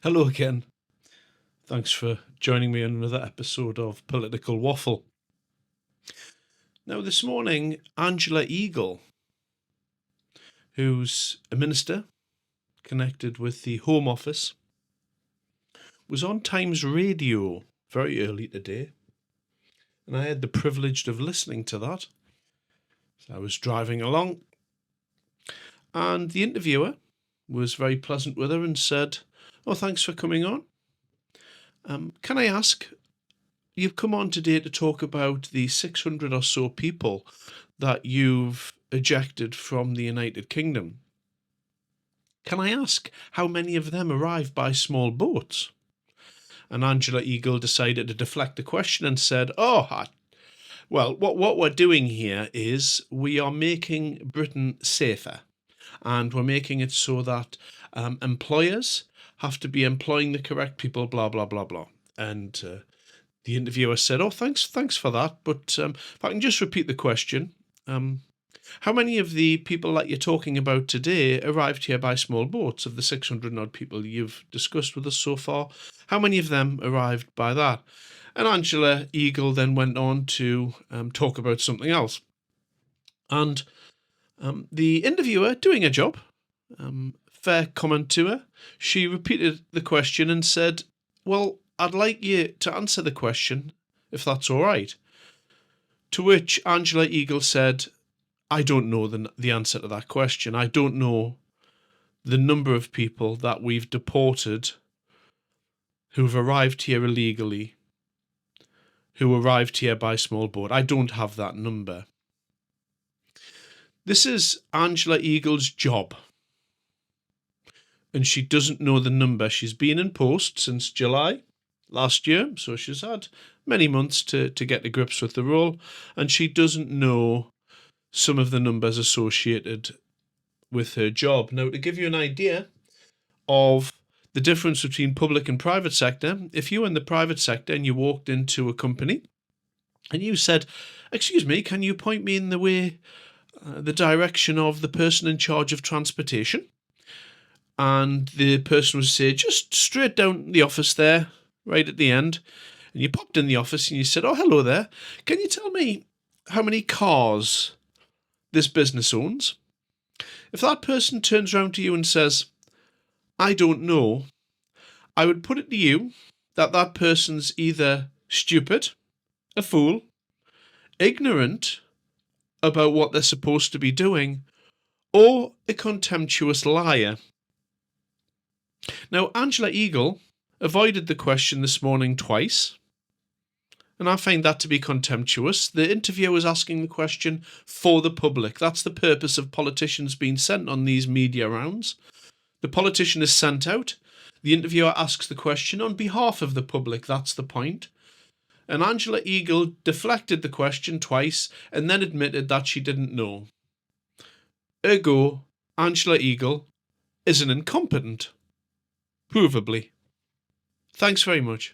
Hello again. Thanks for joining me on another episode of Political Waffle. Now, this morning, Angela Eagle, who's a minister connected with the Home Office, was on Times Radio very early today, and I had the privilege of listening to that. So I was driving along, and the interviewer was very pleasant with her and said, "Oh, thanks for coming on. Can I ask, you've come on today to talk about the 600 or so people that you've ejected from the United Kingdom. Can I ask how many of them arrived by small boats?" And Angela Eagle decided to deflect the question and said, well, what we're doing here is we are making Britain safer, and we're making it so that employers have to be employing the correct people, blah, blah, blah, blah. And the interviewer said, "Oh, thanks for that. But if I can just repeat the question, how many of the people that you're talking about today arrived here by small boats? Of the 600 odd people you've discussed with us so far, how many of them arrived by that?" And Angela Eagle then went on to talk about something else. And the interviewer, doing a job, fair comment to her, she repeated the question and said, "Well, I'd like you to answer the question, if that's all right." To which Angela Eagle said, "I don't know the answer to that question. I don't know the number of people that we've deported who've arrived here illegally, who arrived here by small boat. I don't have that number." This is Angela Eagle's job, and she doesn't know the number. She's been in post since July last year, so she's had many months to get to grips with the role, and she doesn't know some of the numbers associated with her job. Now, to give you an idea of the difference between public and private sector, if you were in the private sector and you walked into a company and you said, "Excuse me, can you point me in the direction of the person in charge of transportation?" And the person would say, "Just straight down the office there, right at the end." And you popped in the office and you said, "Oh, hello there. Can you tell me how many cars this business owns?" If that person turns around to you and says, "I don't know," I would put it to you that that person's either stupid, a fool, ignorant about what they're supposed to be doing, or a contemptuous liar. Now, Angela Eagle avoided the question this morning twice, and I find that to be contemptuous. The interviewer was asking the question for the public. That's the purpose of politicians being sent on these media rounds. The politician is sent out. The interviewer asks the question on behalf of the public. That's the point. And Angela Eagle deflected the question twice and then admitted that she didn't know. Ergo, Angela Eagle is an incompetent. Provably. Thanks very much.